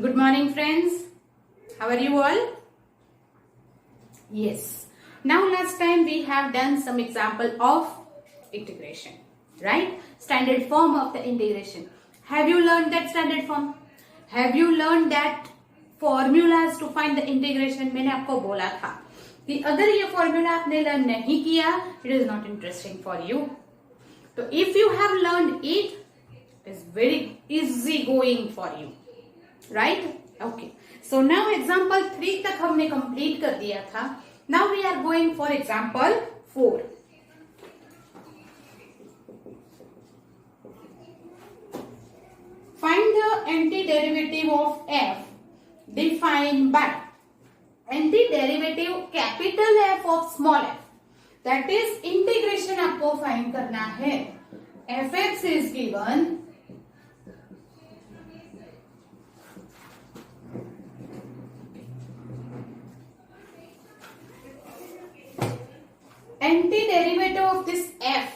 Good morning, friends. How are you all? Yes. Now, last time we have done some example of integration, right? Standard form of the integration. Have you learned that standard form? Have you learned that formulas to find the integration? मैंने आपको बोला था कि अगर ये formula आपने learn नहीं किया, it is not interesting for you. So if you have learned it, it is very easy going for you. Right? Okay. So now example 3 तक हमने complete कर दिया था. Now we are going for example 4. Find the antiderivative of f defined by antiderivative capital F of small f. That is integration आपको find करना है. fx is given anti derivative of this f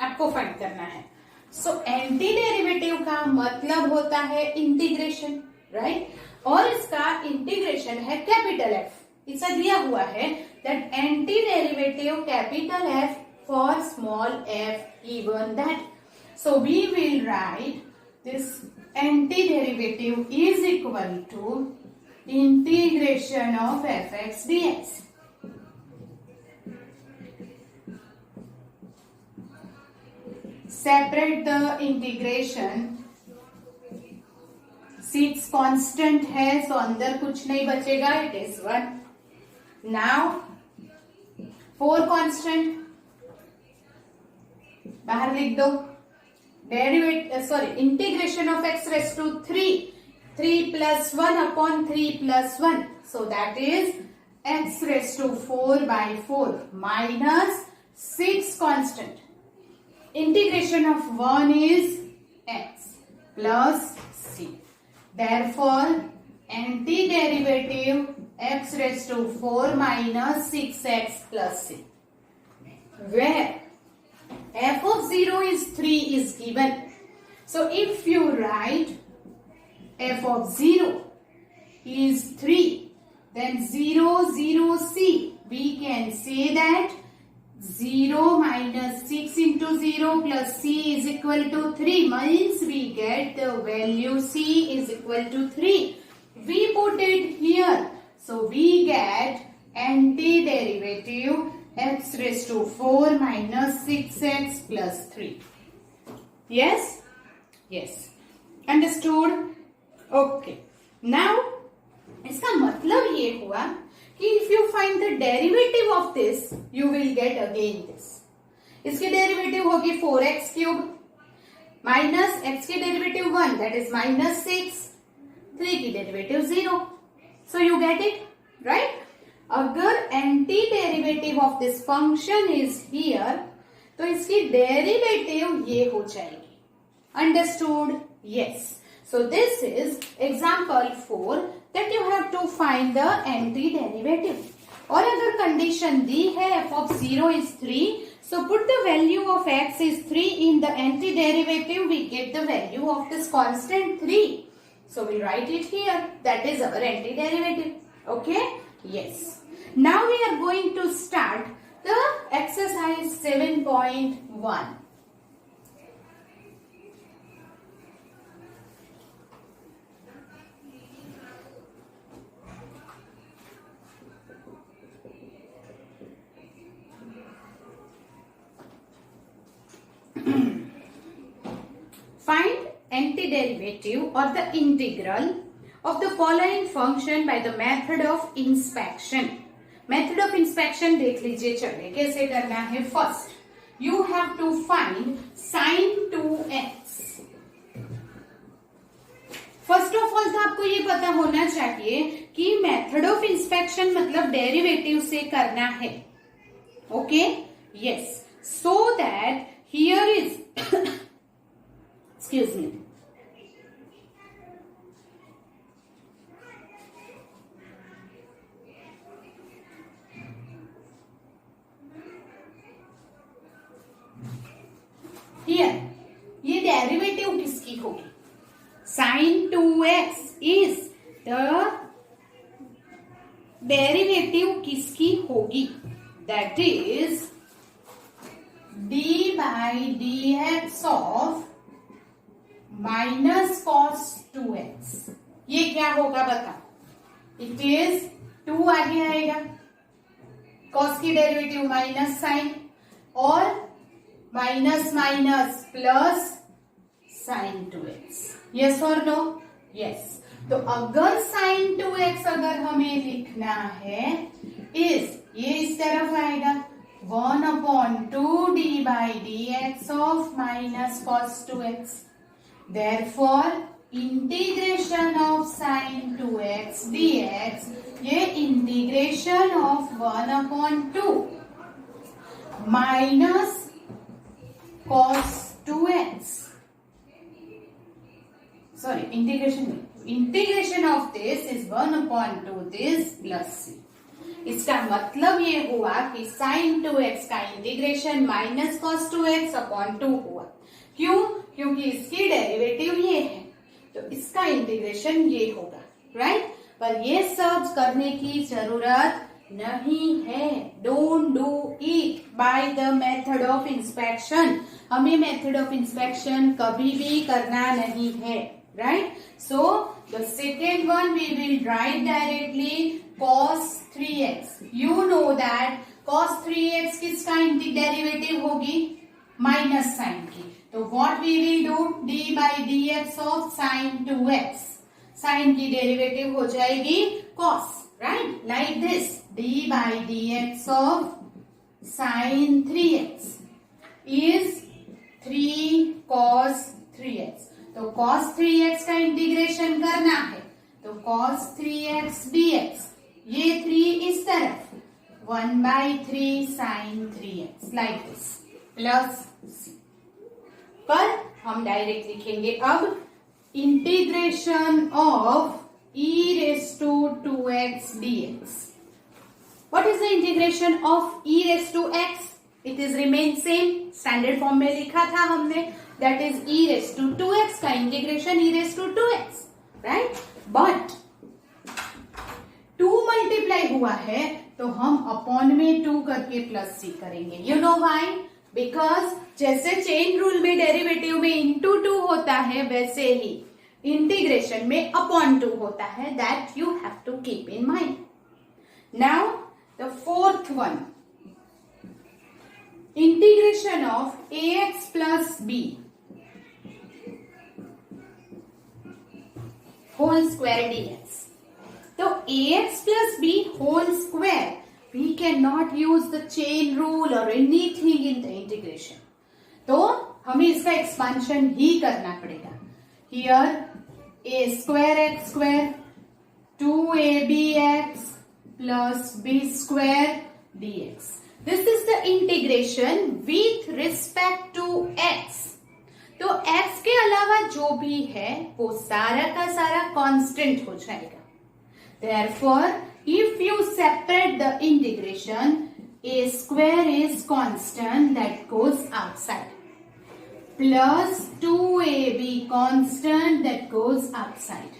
आपको find करना है. So anti derivative का मतलब होता है इंटीग्रेशन, राइट? और इसका इंटीग्रेशन है कैपिटल F. इसे दिया हुआ है that anti derivative capital F for small f given that. So we will write this anti derivative is equal to integration of fx dx. Separate the integration. Six constant है, so अंदर कुछ नहीं बचेगा. It is 1. Now 4 constant बाहर लिख दो. Integration of x raised to 3. 3 plus 1 upon 3 plus 1. So that is x raised to 4 by 4 minus 6 constant. Integration of 1 is x plus c. Therefore, antiderivative x raised to 4 minus 6x plus c. Where f of 0 is 3 is given. So, if you write f of 0 is 3, then 0, 0, c. We can say that 0 minus 6 into 0 plus c is equal to 3 means we get the value c is equal to 3. We put it here. So we get antiderivative x raised to 4 minus 6x plus 3. Yes? Yes. Understood? Okay. Now, इसका मतलब ये हुआ if you find the derivative of this, you will get again this. इसकी derivative होगी 4x cube minus x की derivative 1 that is minus 6. 3 की derivative 0. So you get it, right? अगर anti derivative of this function is here तो इसकी derivative ये हो जाएगी. Understood? Yes. So this is example 4 that you have to find the antiderivative. और अगर condition दी है f of 0 is 3, so put the value of x is 3 in the antiderivative, we get the value of this constant 3. So we'll write it here. That is our antiderivative. Okay? Yes. Now we are going to start the exercise 7.1. Find antiderivative or the integral of the following function by the method of inspection. Method of inspection देख लीजिए. चलिए कैसे करना है. First, you have to find sin 2x. First of all तो आपको ये पता होना चाहिए कि method of inspection मतलब डेरिवेटिव से करना है. Okay? Yes. So that here is excuse me. Here, ये डेरिवेटिव किसकी होगी? sin 2x is the derivative किसकी होगी? That is D by D X of minus cos 2x। ये क्या होगा बता? इट इज 2 आगे आएगा, कॉस की डेरिवेटिव माइनस साइन, और minus minus plus sign 2x। Yes और नो? यस। तो अगर साइन 2x अगर हमें लिखना है इज, ये इस तरफ आएगा 1/2 D by D X of minus cos 2x। Therefore, integration of sin 2x dx, ये integration of 1/2 minus cos 2x, sorry integration of this is 1/2 this plus c। इसका मतलब ये हुआ कि sin 2x का integration minus cos 2x upon 2 हुआ। क्यों? क्योंकि इसकी डेरिवेटिव ये है, तो इसका इंटीग्रेशन ये होगा, राइट? पर ये सब करने की जरूरत नहीं है। Don't do it by the method of inspection. हमें मेथड ऑफ इंस्पेक्शन कभी भी करना नहीं है, right? So the second one we will write directly cos 3x। You know that cos 3x किसका डेरिवेटिव होगी? माइनस साइन की। तो what we will do? d by D X of sine 2x। Sine की derivative हो जाएगी cos, right? Like this, d by D X of sign 3x is 3 cos 3x। तो cos 3x का integration करना है, तो cos 3x dx, ये 3 इस तरफ, 1/3 sine 3x, like this, plus c। पर हम डायरेक्ट लिखेंगे अब integration of e raised to 2x dx। What is the integration of e raised to x? It is remain same, standard form में लिखा था हमने, that is e raised to 2x का integration e raised to 2x, right? But 2 multiply हुआ है तो हम upon में 2 करके प्लस c करेंगे। You know why? बिकॉज जैसे चेन रूल में डेरिवेटिव में इंटू 2 होता है, वैसे ही इंटीग्रेशन में अपॉन 2 होता है। That you have to keep in mind. Now the fourth one, integration of ax plus b whole square dx। तो ax plus b whole square, we cannot use the chain rule or anything in the integration. तो हमें इसका expansion ही करना पड़ेगा। Here a square x square 2abx plus b square dx. This is the integration with respect to x. तो x के अलावा जो भी है वो सारा का सारा कांस्टेंट हो जाएगा। Therefore, if you separate the integration, a square is constant that goes outside, plus 2ab constant that goes outside,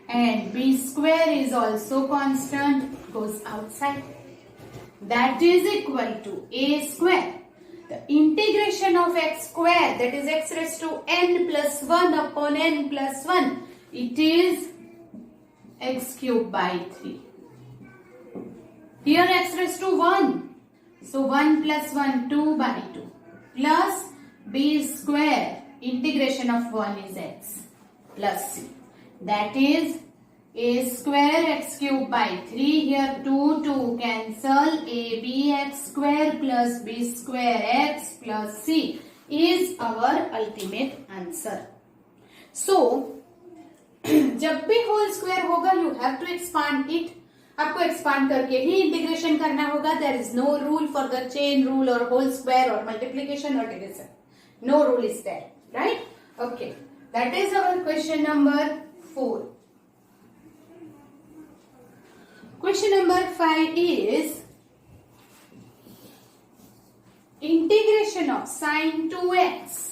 and b square is also constant, goes outside. That is equal to a square. The integration of x square, that is x raised to n plus 1 upon n plus 1, it is x cube by 3. Here x raised to 1. So 1 plus 1, 2 by 2. Plus b square, integration of 1 is x. Plus c. That is a square x cube by 3. Here 2 cancel. ab x square plus b square x plus c is our ultimate answer. So, जब भी whole square होगा you have to expand it. आपको expand करके ही integration करना होगा। There is no rule for the chain rule और whole square और मल्टीप्लीकेशन और division. No rule is there, right? Okay, that is our question number 4. Question number 5 is integration of sin 2x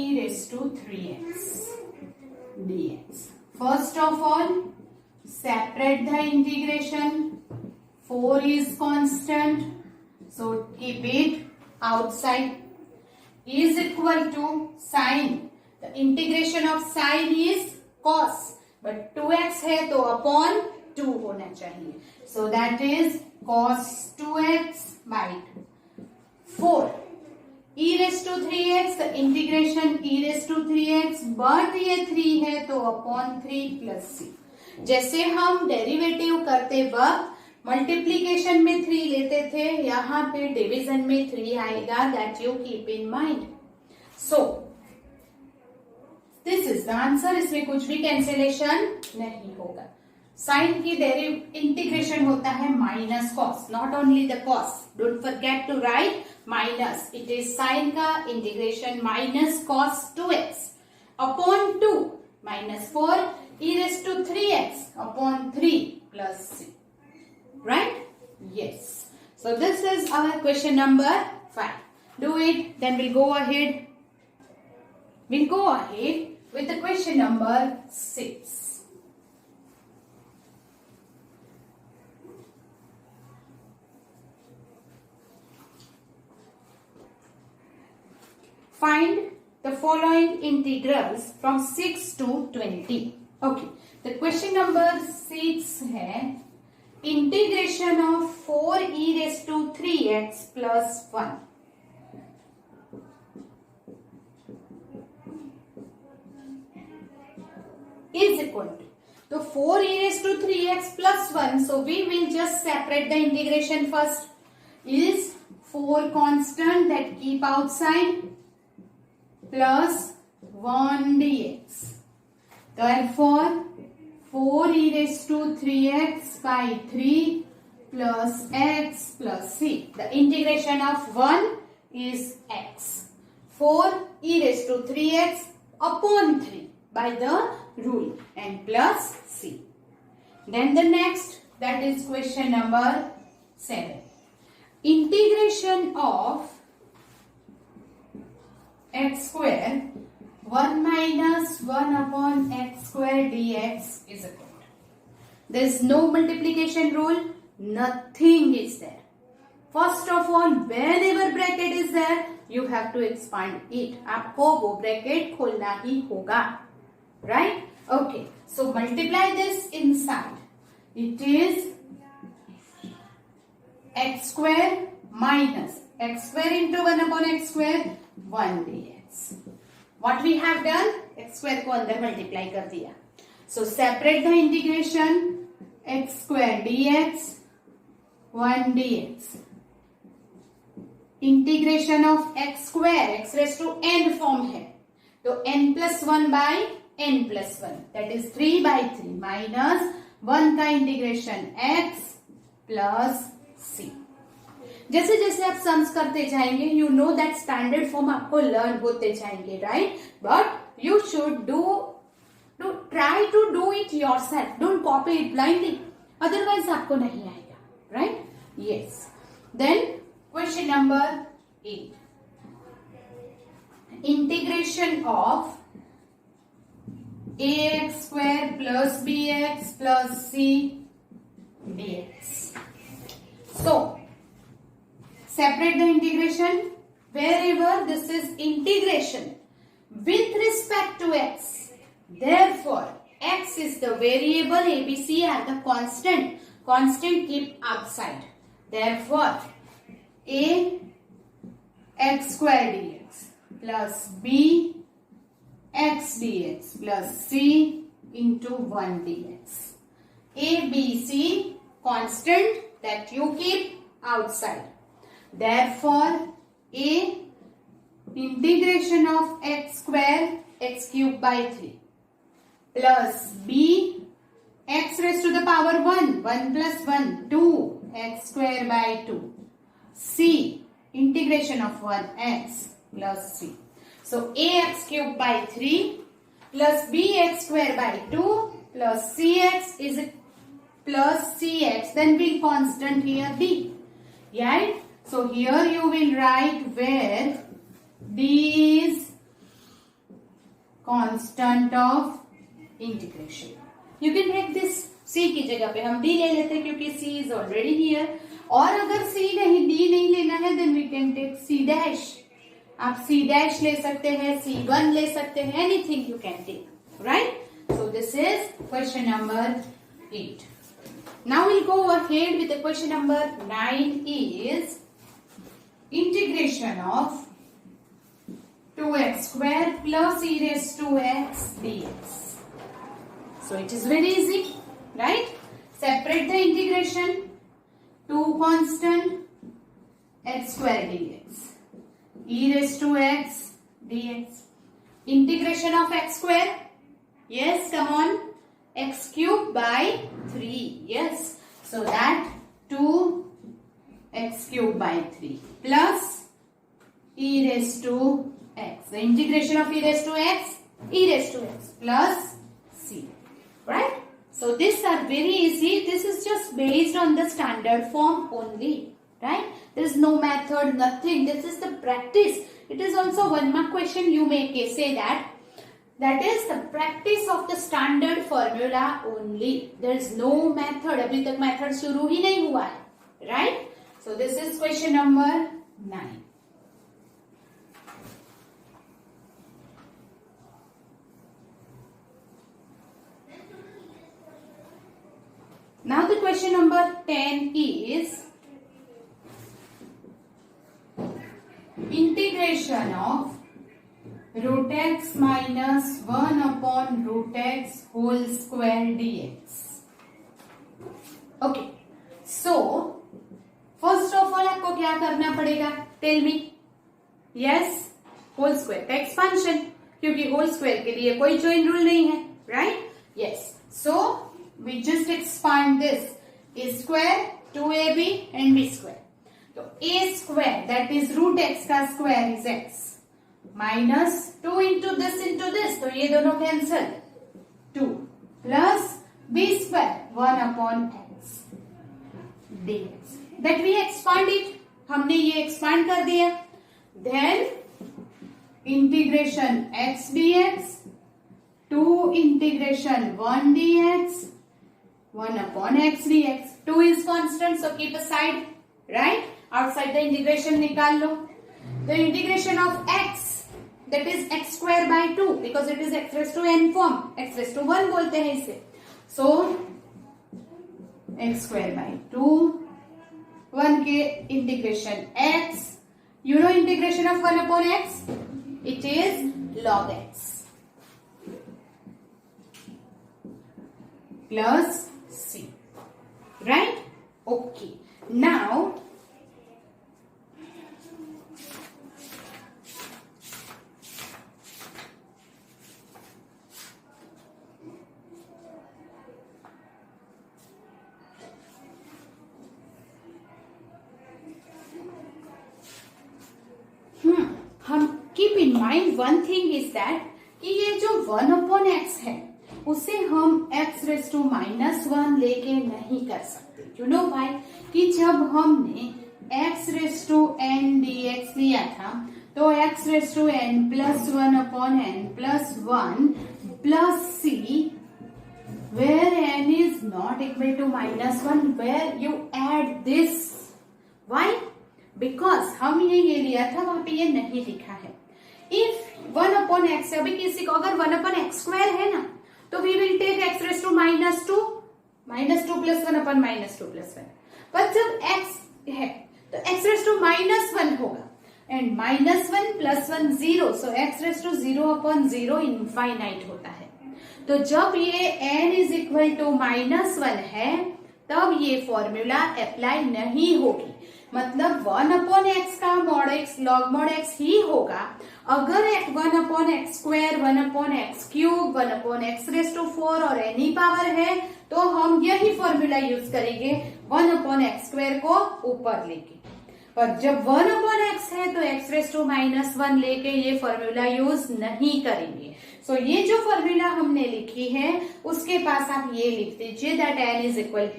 e raised to 3x dx. First of all, separate the integration. 4 is constant, so keep it outside. Is equal to sine. The integration of sine is cos, but 2x है तो upon 2 होना चाहिए. So that is cos 2x by 2. 4 e raised to 3x, the integration e raised to 3x, but ये 3 है तो upon 3 plus c. जैसे हम derivative करते वक्त मल्टीप्लीकेशन में 3 लेते थे, यहाँ पे डिवीजन में 3 आएगा. That you keep in mind. So this is the answer. इसमें कुछ भी कैंसिलेशन नहीं होगा. साइन की इंटीग्रेशन होता है minus cos, not only the cos. Don't forget to write minus. It is sine का integration minus cos 2x upon 2 minus 4 e raised to 3x upon 3 plus c. Right? Yes. So this is our question number 5. Do it. Then we'll go ahead. We'll go ahead with the question number 6. Find the following integrals from 6 to 20. Okay. The question number 6 है integration of 4 e raised to 3x plus 1. Is equal to. So 4 e raised to 3x plus 1. So we will just separate the integration first. Is 4 constant that keep outside plus 1 dx. Therefore 4 e raised to 3x by 3 plus x plus c. The integration of 1 is x. 4 e raised to 3x upon 3 by the rule and plus c. Then the next, that is question number 7. Integration of x square 1 minus 1 upon x square dx is equal to. There is no multiplication rule. Nothing is there. First of all, whenever bracket is there, you have to expand it. आपको वो bracket खोलना ही होगा. Right? Okay. So multiply this inside. It is x square minus x square into 1 upon x square 1 dx. What we have done? x square को अंदर multiply कर दिया. So separate the integration. x square dx 1 dx. Integration of x square, x raised to n form है, तो n plus 1 by n plus 1, that is 3 by 3 minus 1 का integration x plus c. जैसे जैसे आप sums करते जाएंगे, you know that standard form आपको learn होते जाएंगे, right? But you should try to do it yourself. Don't copy it blindly, otherwise आपको नहीं आएगा, right? Yes. Then question number 8. Integration of ax square plus bx plus c dx. So separate the integration. Wherever this is integration with respect to x, therefore x is the variable, abc are the constant keep outside. Therefore a x square dx plus b x dx plus c into 1 dx. a b c constant that you keep outside. Therefore a integration of x square x cube by 3 plus b x raised to the power 1 plus 1 2 x square by 2 c integration of 1x plus c. So ax cube by 3 plus bx square by 2 plus cx is plus cx, then we'll constant here b, right? So here you will write where d is constant of integration. You can take this. c की जगह पे हम d ले लेते हैं क्योंकि c is already here. और अगर c नहीं, d नहीं लेना है, then we can take c dash. आप c डैश ले सकते हैं, c1 ले सकते हैं, anything you can take. Right? So this is question number 8. Now we'll go ahead with the question number 9 is integration of 2x square plus e raised to x dx. So it is very easy, right? Separate the integration. 2 constant x square dx. E raised to x dx. Integration of x square. Yes, come on. X cube by 3. Yes. So that 2x cube by 3 plus e raised to x. The integration of e raised to x plus c. Right? So these are very easy. This is just based on the standard form only. Right? There is no method, nothing. This is the practice. It is also 1 mark question. You may say that. That is the practice of the standard formula only. There is no method. अभी तक method शुरू ही नहीं हुआ है. Right? So this is question number 9. Now the question number 10 is integration of root x minus 1 upon root x whole square dx. Okay. So, first of all आपको क्या करना पड़ेगा? Tell me. Yes, whole square का expansion, क्योंकि whole square के लिए कोई join rule नहीं है, right? Yes. So, we just expand this. A square, 2ab and b square. So, a square that is root x का square is x. Minus 2 into this, तो ये दोनों cancel. 2 plus b square 1 upon x dx. That we expand it. हमने ये expand कर दिया. Then integration x dx 2 इंटीग्रेशन 1 dx 1 upon x dx. 2 is constant, so keep aside. Right? Outside the integration निकाल लो. The integration of x, that is x square by 2 because it is x raised to n form. x raised to 1 बोलते हैं इसे. So x square by 2 1 के integration x. You know integration of 1 upon x? It is log x plus c. Right? Okay. Now keep in mind one thing is that कि ये जो 1 upon x है उसे हम x raised to minus 1 लेके नहीं कर सकते. You know why? कि जब हमने x raised to n dx लिया था तो x raised to n plus 1 upon n plus 1 plus c where n is not equal to minus 1 where you add this. Why? Because हम ये लिया था वहां पे ये नहीं लिखा है. If 1 upon x अभी किसी को अगर 1 upon x square है ना तो we will take x raised to minus 2 plus 1 upon minus 2 plus 1. पर जब x है तो x raised to minus 1 होगा and minus 1 plus 1 0, so x raised to 0 upon 0 infinite होता है. तो जब ये n is equal to minus 1 है तब ये फॉर्मूला अप्लाई नहीं होगी. मतलब 1 upon x का mod x log mod x ही होगा. अगर 1 upon x square 1 upon x cube 1 upon x raised to 4 और एनी पावर है तो हम यही फॉर्मूला यूज करेंगे 1 upon x square को ऊपर लेके. पर जब 1 upon x है तो x raised to minus 1 लेके ये फॉर्मूला यूज नहीं करेंगे. सो ये जो फॉर्मूला हमने लिखी है उसके पास आप ये लिख दीजिए that n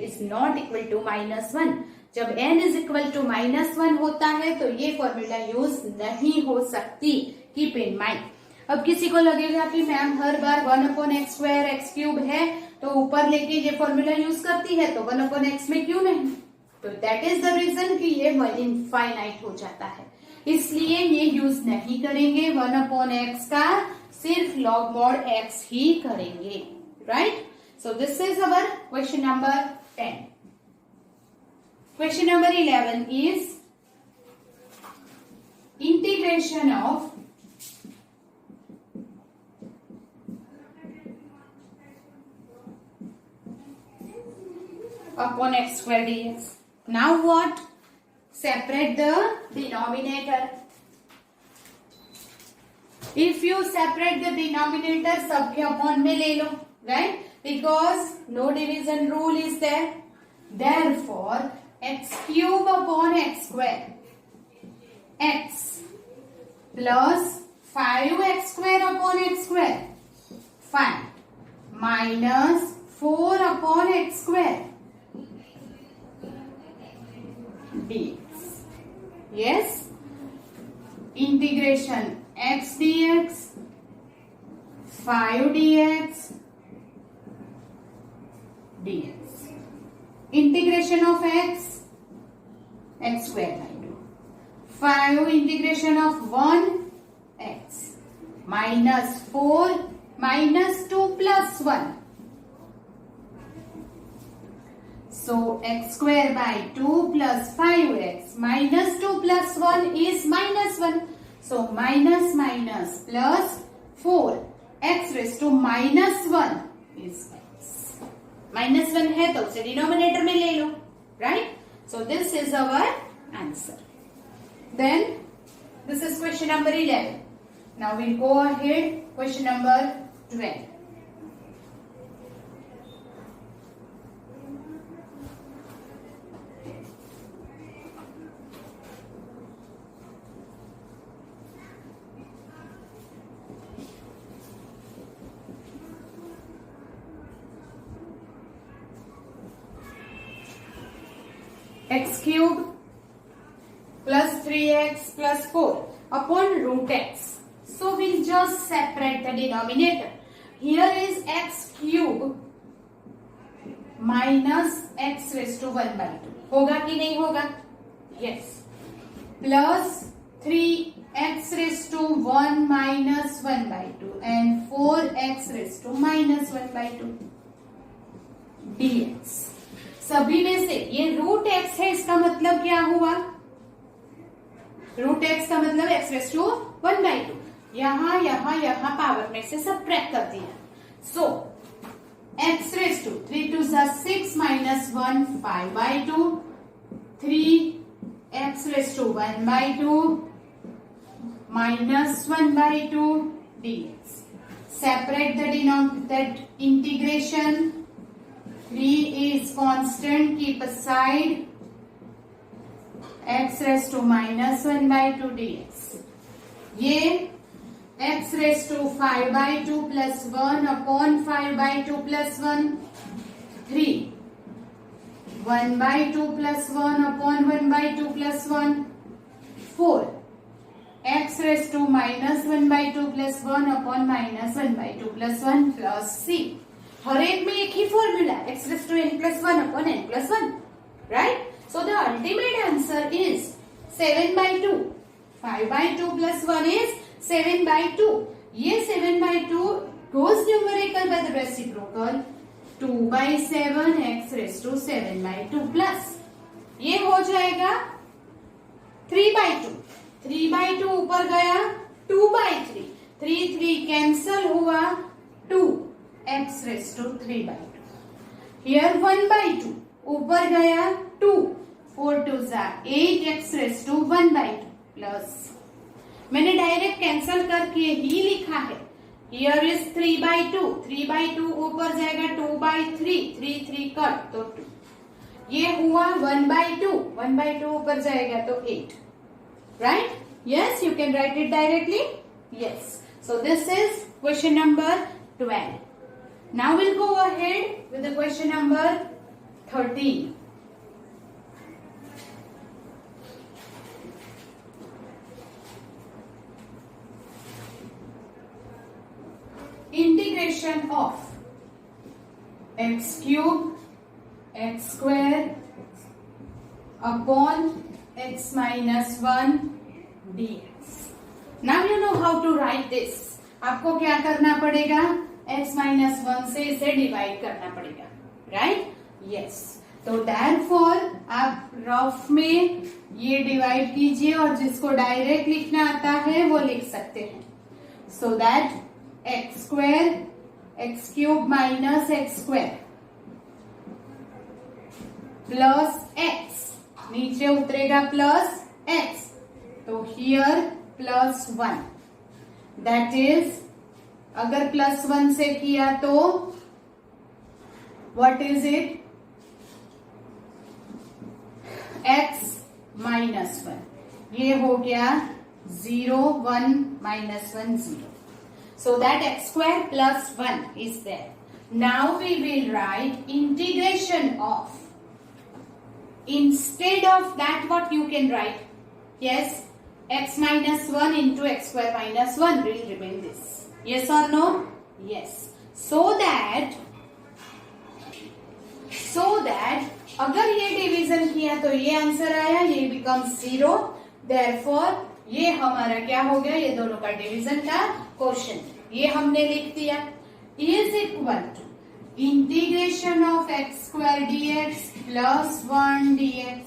is not equal to minus 1. जब n is equal to minus 1 होता है तो ये फॉर्मूला यूज नहीं हो सकती. Keep in mind. अब किसी को लगेगा कि मैम हर बार 1/x² x³ है तो ऊपर लेके ये फॉर्मूला यूज करती है तो 1/x में क्यों नहीं, तो दैट इज द रीजन कि ये इनफाइनाइट हो जाता है, इसलिए ये यूज नहीं करेंगे। 1/x का सिर्फ log mod x ही करेंगे, right. So this is our question number 10। Question number 11 is integration of upon x² dx. Now what? Separate the denominator. If you separate the denominator, सबके upon में ले लो, right? Because no division rule is there. Therefore, x³ upon x² x plus 5x² upon x² 5 minus 4 upon x² dx. Yes, integration x dx 5 dx dx. Integration of x square by 2. 5 integration of 1 x minus 4 minus 2 plus 1. So x² by 2 plus 5x minus 2 plus 1 is minus 1. So minus minus plus 4 x raised to minus 1 is x. Minus 1 है तो उसे denominator में ले लो, right? So this is our answer. Then this is question number 11. Now we'll go ahead question number 12. x³ plus 3x plus 4 upon root x. So we'll just separate the denominator. Here is x³ minus x raised to 1 by 2. होगा कि नहीं होगा? Yes. Plus 3x raised to 1 minus 1 by 2 and 4x raised to minus 1 by 2 dx. सभी में से ये root x है, इसका मतलब क्या हुआ? रूट एक्स का मतलब एक्स रेस टू 1 by 2. यहाँ पावर में से सबट्रैक्ट कर दिया. सो x raise to 3 2 6 minus 1 5 by 2 3 x raised to 1 by 2 minus 1 by 2 dx. Separate the denominator, integration. 3 is constant, keep aside. X raised to minus 1 by 2 dx. ये x raised to 5 by 2 plus 1 upon 5 by 2 plus 1 3 1 by 2 plus 1 upon 1 by 2 plus 1 4 x raised to minus 1 by 2 plus 1 upon minus 1 by 2 plus 1 plus c. हर एक में एक ही formula, x raised to n plus 1 upon n plus 1, right? So the ultimate answer is 7 by 2. 5 by 2 plus 1 is 7 by 2. ये 7 by 2 goes numerical by the reciprocal. 2 by 7 x raised to 7 by 2 plus. ये हो जाएगा 3 by 2. 3 by 2 ऊपर गया 2 by 3. 3 3 cancel हुआ 2 x raised to 3 by 2. Here 1 by 2 ऊपर गया 2 4 2 8 x raised to 1 by 2 plus. मैंने डायरेक्ट कैंसल करके ही लिखा है. Here is 3 by 2. 3 by 2 ऊपर जाएगा 2 by 3. 3 3 कट तो 2. ये हुआ 1 by 2. 1 by 2 ऊपर जाएगा तो 8. Right? Yes, you can write it directly. Yes. So this is question number 12. Now we'll go ahead with the question number 13. Integration of x cube x square upon x minus 1 dx. Now you know how to write this. आपको क्या करना पड़ेगा, x minus 1 से इसे divide करना पड़ेगा, right? Yes. तो therefore आप रफ में ये डिवाइड कीजिए और जिसको डायरेक्ट लिखना आता है वो लिख सकते हैं. So that x square x cube minus x square plus x, नीचे उतरेगा प्लस एक्स, तो हियर प्लस 1. दैट इज, अगर प्लस 1 से किया तो what is it, x minus 1. ये हो गया 0 1 minus 1 0. So that x square plus 1 is there. Now we will write integration of. Instead of that, what you can write? Yes, x minus 1 into x square minus 1 will remain this. Yes or no? Yes. So that अगर ये division किया तो ये answer आया, ये becomes 0. Therefore ये हमारा क्या हो गया, ये दोनों का डिवीजन का क्वेश्चन, ये हमने लिख दिया. Is equal to integration of x square dx plus 1 dx.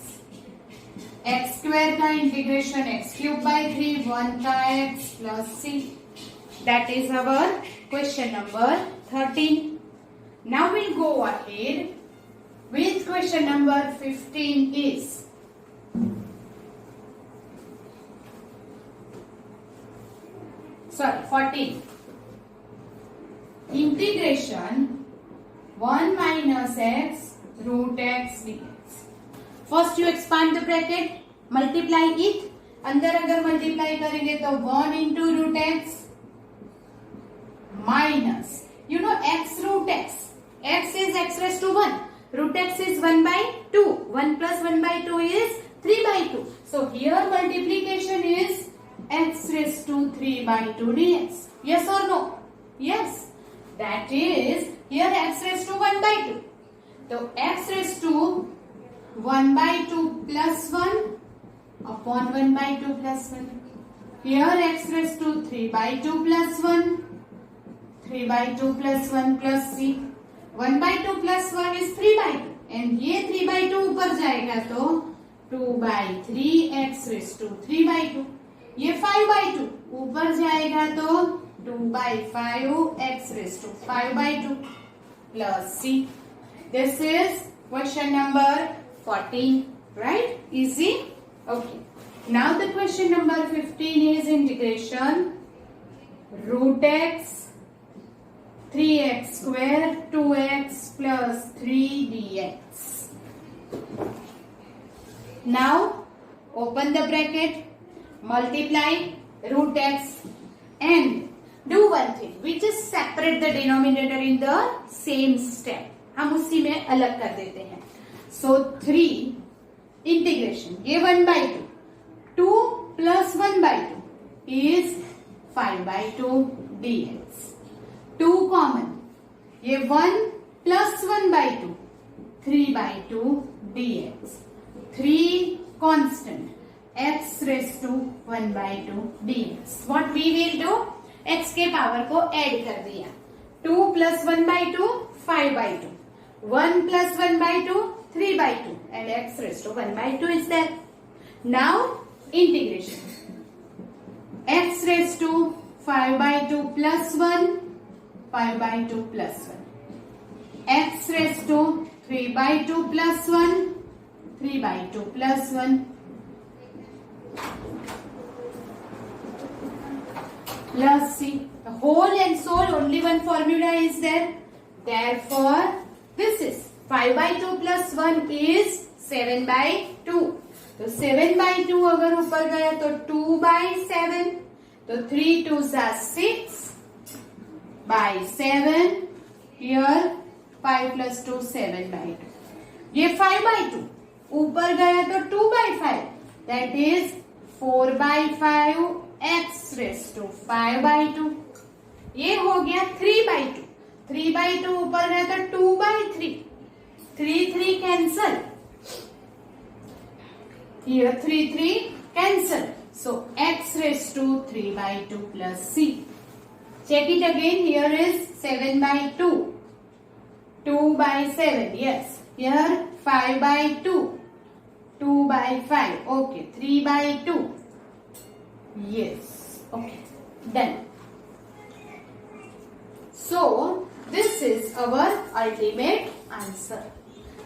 X square का इंटीग्रेशन एक्स क्यूब बाई 3, 1 का x plus c. That is our question number 13. Now we'll go ahead with question number 15 is sorry 14. Integration 1 minus x root x dx. First you expand the bracket, multiply it. अंदर अगर multiply करेंगे तो 1 into root x minus, you know, x root x. X is x raised to 1. Root x is 1 by 2. 1 plus 1 by 2 is 3 by 2. So here multiplication is x raised to 3 by 2 dx. Yes or no? Yes. That is, here x raised to 1 by 2. So x raised to 1 by 2 plus 1 upon 1 by 2 plus 1. Here x raised to 3 by 2 plus 1. 3 by 2 plus 1 plus c. 1 by 2 plus 1 is 3 by 2. And ये 3 by 2 ऊपर जाएगा तो 2 by 3 x raised to 3 by 2. ये 5 by 2 ऊपर जाएगा तो 2 by 5 x raised to 5 by 2 plus c. This is question number 14. Right? Easy? Okay. Now the question number 15 is integration root x 3x square 2x plus 3 dx. Now open the bracket, multiply root x and do one thing, we just separate the denominator in the same step. हम उसी में अलग कर देते हैं. So 3 integration, ये 1 by 2, 2 plus 1 by 2 is 5 by 2 dx. 2 common, ये 1 plus 1 by 2, 3 by 2 dx. 3 constant, x raised to 1 by 2 dx. What we will do? x के पावर को ऐड कर दिया. 2 plus 1 by 2, 5 by 2. 1 plus 1 by 2, 3 by 2. And x raised to 1 by 2 is there. Now integration. x raised to 5 by 2 plus 1, 5 by 2 plus 1. X raised to 3 by 2 plus 1, 3 by 2 plus 1. Plus C. The whole and soul, only one formula is there. Therefore, this is 5 by 2 plus 1 is 7 by 2. तो 7 by 2 अगर ऊपर गया तो 2 by 7. तो 3 2s are 6. by 7. Here 5 plus 2 7 by 2. ये 5 by 2 ऊपर गया तो 2 by 5. That is 4 by 5 x raised to 5 by 2. ये हो गया 3 by 2. 3/2 ऊपर गया तो 2/3. 3 cancel. Here 3 cancel. So x raised to 3/2 plus c. Check it again. Here is 7/2. 2/7. Yes. Here 5/2. 2/5. Okay. 3/2. Yes. Okay. Done. So this is our ultimate answer.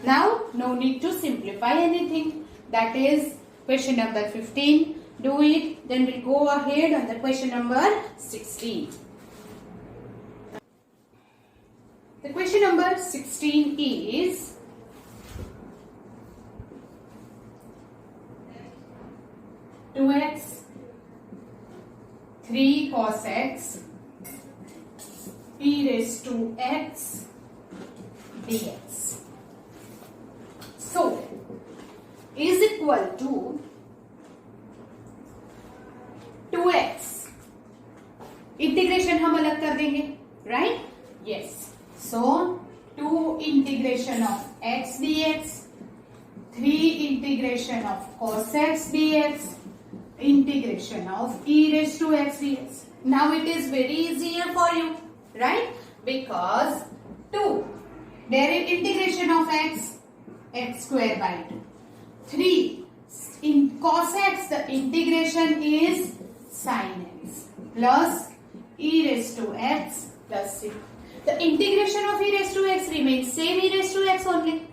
Now no need to simplify anything. That is question number 15. Do it. Then we'll go ahead on the question number 16. The question number 16 is 2x 3 cos x e raised to x dx. So is equal to 2x. Integration हम अलग कर देंगे, right? Yes. So 2 integration of x dx, 3 integration of cos x dx, integration of e raised to x dx. Now it is very easier for you, right? Because 2 integration of x square by 2. 3 in cos x, the integration is sin x plus e raised to x plus c. The integration of e raised to x remains same, e raised to x only.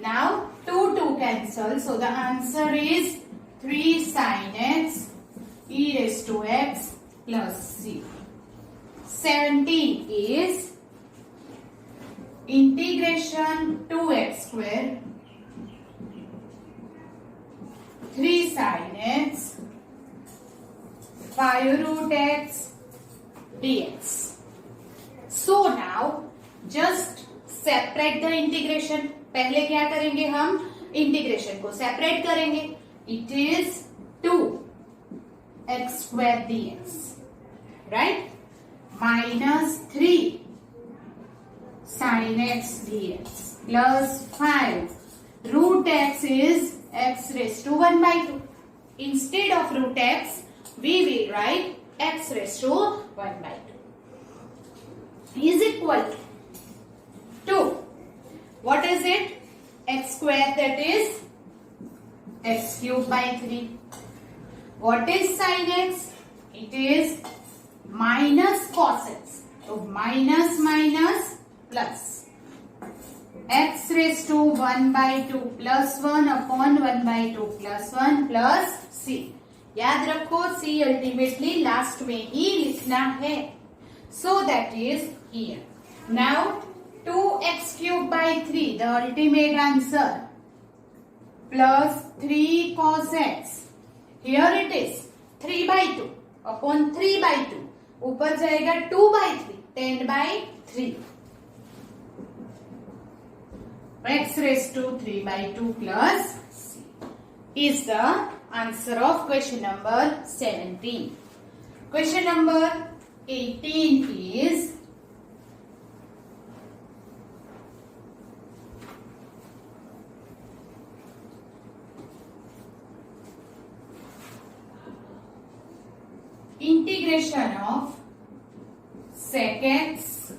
Now 2 cancel, so the answer is 3 sin x e raised to x plus c. 17 is integration 2x square 3 sin x 5 root x dx. So now just separate the integration. पहले क्या करेंगे हम? Integration को separate करेंगे. It is 2x square dx, right? Minus 3 sin x dx plus 5 root x is x raised to 1/2. Instead of root x, we will write x raised to 1/2 is equal to what is it? X square, that is x cube by 3. What is sin x? It is minus cos x. So minus plus x raised to 1/2 plus 1 upon 1/2 plus 1 plus c. याद रखो c ultimately last में ही लिखना है. So that is here. Now 2x cube by 3, the ultimate answer, plus 3 cos x. Here it is 3/2 upon 3/2. ऊपर जाएगा 2/3, 10/3. X raised to 3/2 plus c is the answer of question number 17. Question number 18 is integration of sec x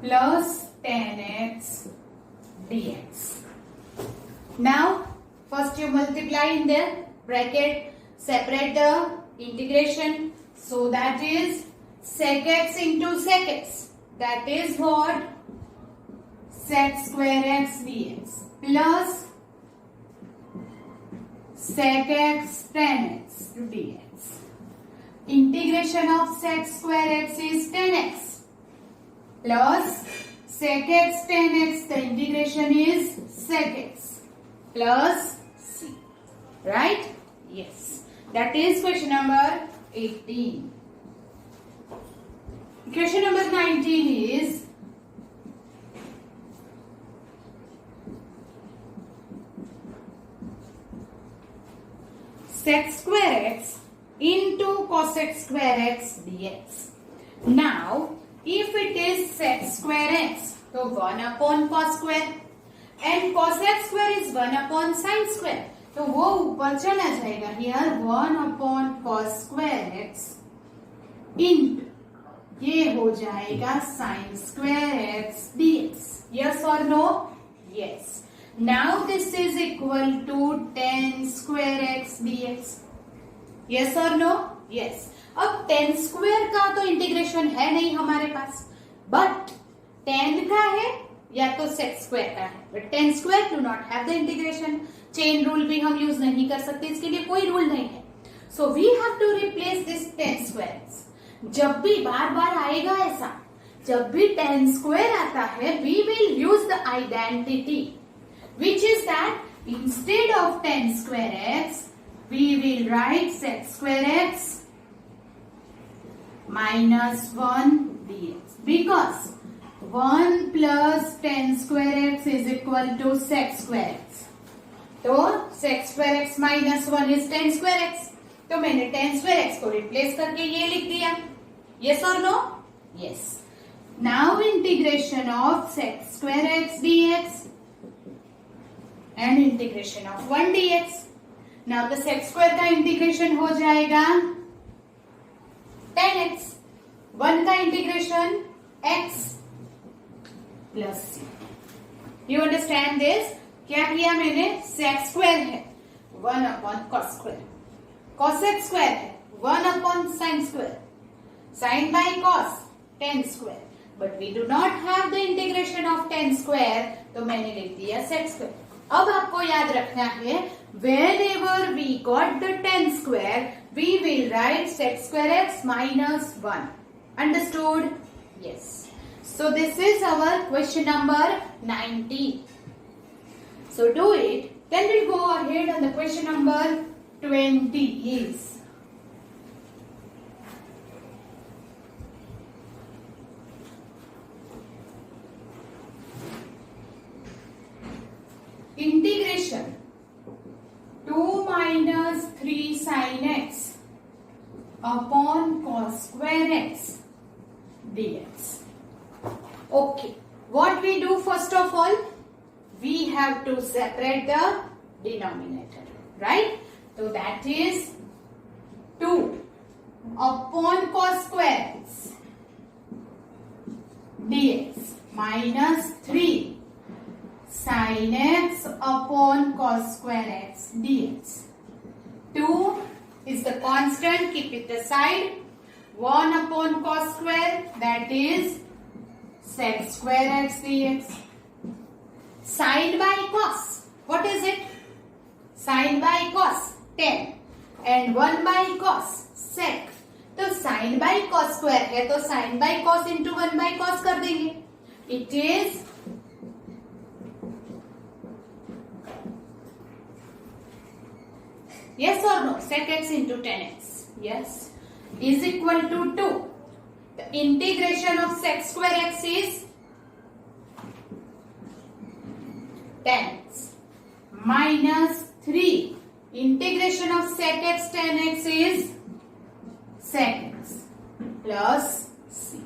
plus tan x dx. Now first you multiply in the bracket, separate the integration, so that is sec x into sec x, that is what? Sec square x dx plus sec x tan x dx. Integration of sec square x is tan x plus sec x tan x, the integration is sec x plus c, right? Yes, that is question number 18. Question number 19 is sec square x into cos x square x dx. Now is sec square x. तो 1 upon cos square and cos x square is 1 upon sin square. तो वो ऊपर चला जाएगा. Here 1 upon cos square x into ये हो जाएगा sin square x dx. Yes or no? Yes. Now this is equal to tan square x dx. Yes or no? Yes. अब tan square का तो इंटीग्रेशन है नहीं हमारे पास, बट tan का है या तो sec square का है, but tan square do not have the integration. Chain rule भी हम यूज नहीं कर सकते, इसके लिए कोई रूल नहीं है. So we have to replace this tan square. जब भी बार बार आएगा ऐसा, जब भी tan square आता है, we will use the identity, which is that instead of tan square x, we will write sec square x minus 1 dx, because 1 plus tan square x is equal to sec square x. तो sec square x minus 1 is tan square x. तो मैंने tan square x को replace करके ये लिख दिया. Yes or no? Yes. Now integration of sec square x dx and integration of 1 dx. Now the sec square का integration हो जाएगा tan x. 1 का integration x plus c. You understand this? क्या किया मैंने? sec square है 1 upon cos square. cosec square है 1 upon sin square. sin by cos tan square. But we do not have the integration of tan square, तो मैंने लिख दिया sec square. अब आपको याद रखना है, whenever we got the tan square, we will write sec square x minus 1. Understood? Yes. So this is our question number 90. So do it. Then we'll go ahead on the question number 20 is. Integration 2 minus 3 sin x upon cos square x dx. Okay, what we do first of all, we have to separate the denominator, right? So that is 2 upon cos square x dx minus 3 sin x upon cos square x dx. 2 is the constant, keep it aside. 1 upon cos square, that is sec square x dx. Sin by cos, what is it? Sin by cos, tan. And 1 by cos, sec. तो sin by cos square है, तो sin by cos into 1 by cos कर देंगे. It is yes or no? Sec x into tan x. Yes. Is equal to 2. The integration of sec square x is tan x minus 3. Integration of sec x tan x is sec x plus c.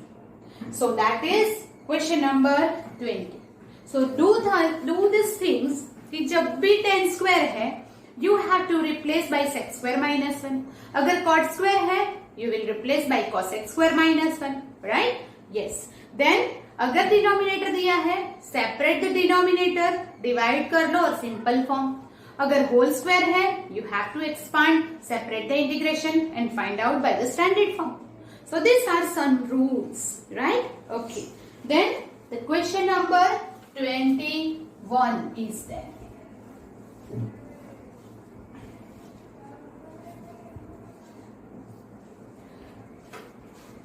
So that is question number 20. So do these things कि जब भी tan square है, you have to replace by sec square minus 1. अगर cot square है, you will replace by cosec square minus 1, right? Yes. Then अगर denominator दिया है, separate the denominator, divide कर लो और सिंपल फॉर्म. अगर होल स्क्वायर है, you have to expand, separate the integration and find out by the standard form. So this are some rules, right? Okay. Then the question number 21 is there.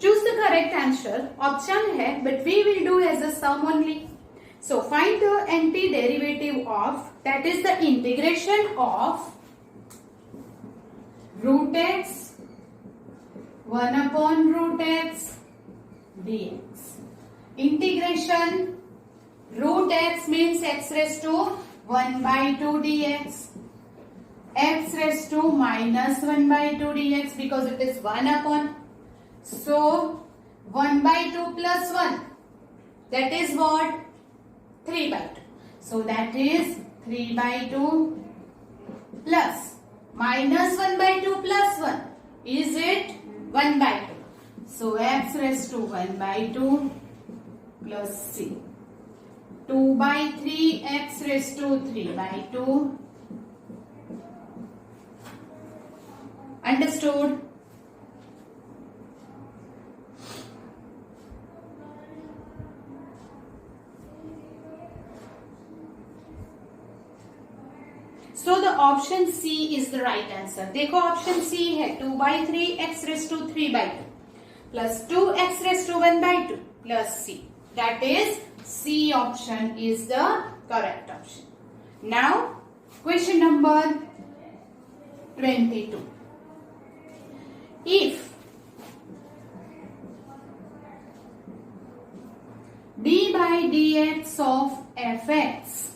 Choose the correct answer. Option है, but we will do as a sum only. So find the antiderivative of, that is the integration of root x 1 upon root x dx. Integration root x means x raised to 1 by 2 dx. X raised to minus 1 by 2 dx because it is 1 upon. So 1 by 2 plus 1, That is what? 3 by 2. So that is 3 by 2 plus minus 1 by 2 plus 1. Is it 1 by 2? So x raised to 1 by 2 plus c. 2 by 3 x raised to 3 by 2. Understood? So the option C is the right answer. देखो option C है 2 by 3 x raised to 3 by 2 plus 2 x raised to 1 by 2 plus C. That is C option is the correct option. Now question number 22. If d by dx of fx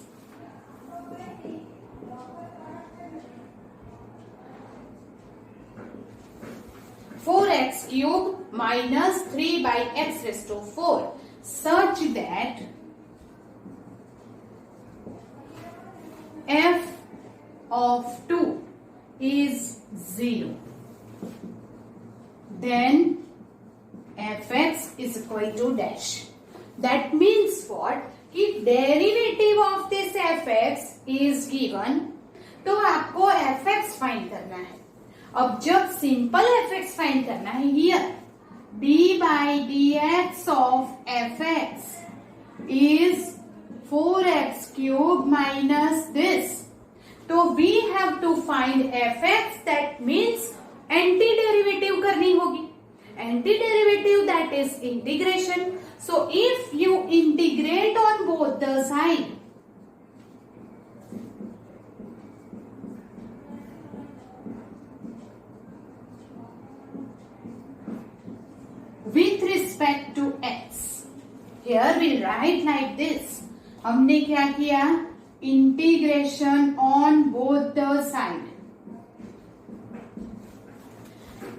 (4x cube minus 3 by x raised to 4) such that f of 2 is 0, then fx is equal to dash. That means what? If derivative of this fx is given, तो आपको fx find करना है. अब जब simple fx find करना है, here d by dx of fx is 4x cube minus this. तो we have to find fx, that means anti derivative करनी होगी. Anti derivative that is integration. So if you integrate on both the side, with respect to x, here we'll write like this. हमने क्या किया? Integration on both the side.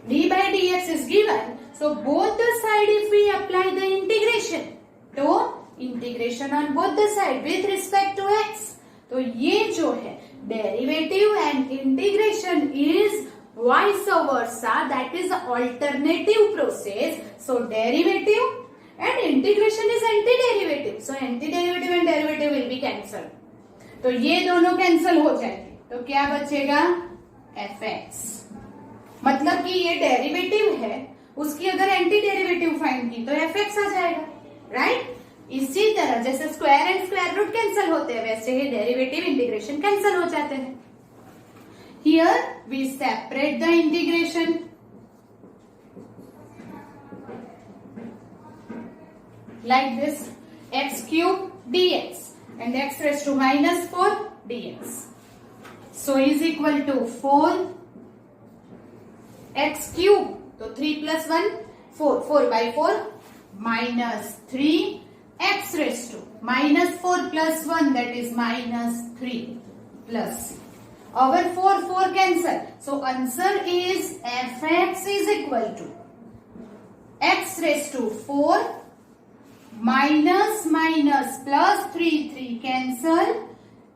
d by dx is given, so both the side if we apply the integration, तो integration on both the side with respect to x, तो ये जो है derivative and integration is vice versa, that is alternative process. So derivative and integration is antiderivative, so antiderivative and derivative will be cancelled. तो ये दोनों cancel हो जाएंगे, तो क्या बचेगा? fx. मतलब कि ये डेरिवेटिव है, उसकी अगर एंटी डेरिवेटिव फाइंड की तो fx आ जाएगा, राइट? इसी तरह जैसे square and square root cancel होते हैं, वैसे ही डेरिवेटिव इंटीग्रेशन कैंसिल हो जाते हैं. Here we separate the integration. Like this, x cube dx and x raised to minus 4 dx. So is equal to 4 x cube, तो 3 plus 1 4, 4 by 4 minus 3 x raised to minus 4 plus 1, that is minus 3 plus. Our 4 cancel, so answer is fx is equal to x raised to 4 minus minus plus 3 cancel,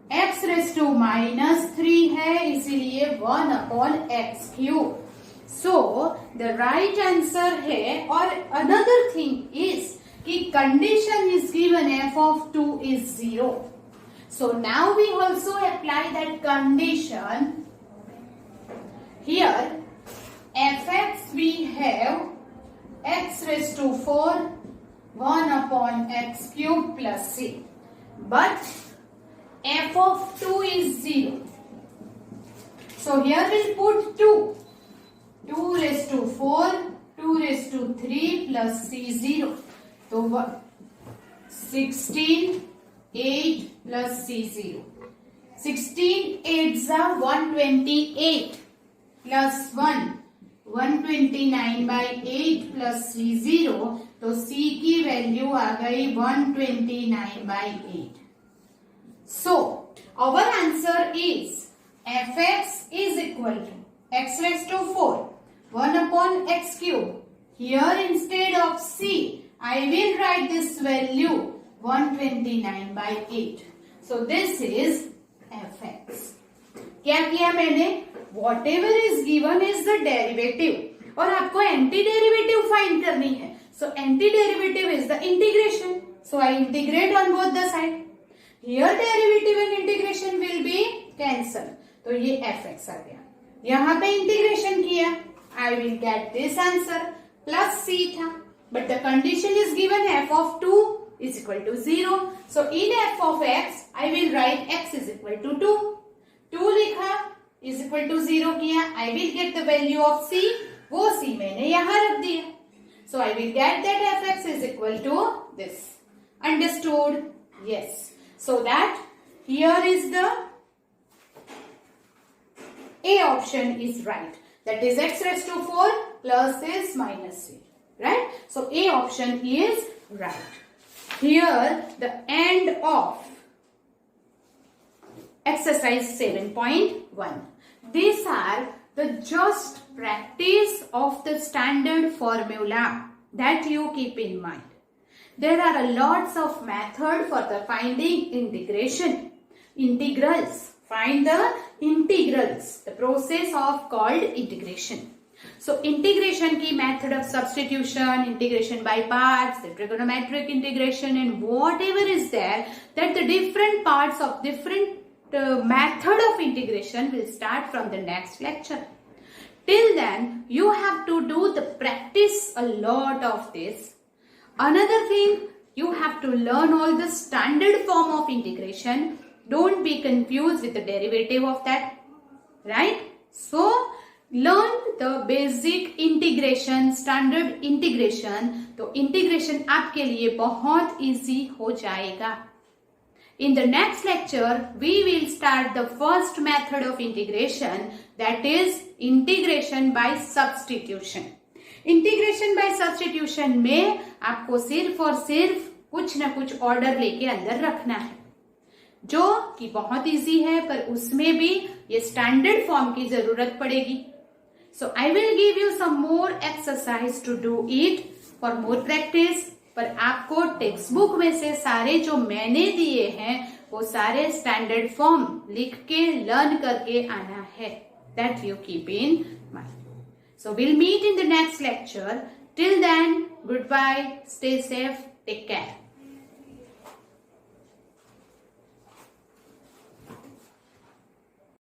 x raised to minus 3 है, इसीलिए 1 upon x cube. So the right answer है. और another thing is कि condition is given f of 2 is 0. So now we also apply that condition. Here fx we have x raised to 4 1 upon x cube plus c, but f of 2 is 0. So here we'll put 2. 2 raised to 4, 2 raised to 3 plus c 0. So 16, 8 plus c 0. 16 8s are 128 plus 1. 129 by 8 plus c 0, तो c की value आ गई 129 by 8. So our answer is fx is equal to x raised to 4 1 upon x cube. Here instead of c I will write this value 129/8. So this is fx. क्या किया मैंने? Whatever is given is the derivative, और आपको anti derivative find करनी है. So anti derivative is the integration. So I integrate on both the side. Here derivative and integration will be cancel. तो ये fx आ गया. यहाँ पे इंटीग्रेशन किया, I will get this answer plus c था. But the condition is given f of 2 is equal to 0. So in f of x, I will write x is equal to 2. 2 लिखा, is equal to 0 किया, I will get the value of c. वो c मैंने यहाँ रख दिया. So I will get that fx is equal to this. Understood? Yes. So that here is the A option is right. That is x raised to 4 plus is minus c. Right? So A option is right. Here the end of exercise 7.1. These are the just practice of the standard formula that you keep in mind. There are a lots of method for the finding integration. Integrals. Find the integrals. The process of called integration. So integration की method of substitution, integration by parts, the trigonometric integration, and whatever is there, that the different parts of different method of integration will start from the next lecture. Till then, you have to do the practice a lot of this. Another thing, you have to learn all the standard form of integration. Don't be confused with the derivative of that. Right? So, learn the basic integration, standard integration. तो integration आपके लिए बहुत easy हो जाएगा. In the next lecture, we will start the first method of integration, that is integration by substitution. Integration by substitution में आपको सिर्फ और सिर्फ कुछ ना कुछ ऑर्डर लेके अंदर रखना है, जो कि बहुत इजी है, पर उसमें भी ये स्टैंडर्ड फॉर्म की जरूरत पड़ेगी. So I will give you some more exercise to do it for more practice. पर आपको टेक्स्ट बुक में से सारे जो मैंने दिए हैं वो सारे स्टैंडर्ड फॉर्म लिख के लर्न करके आना है. That you keep in mind. So we'll meet in the next lecture. Till then, goodbye, stay safe, take care.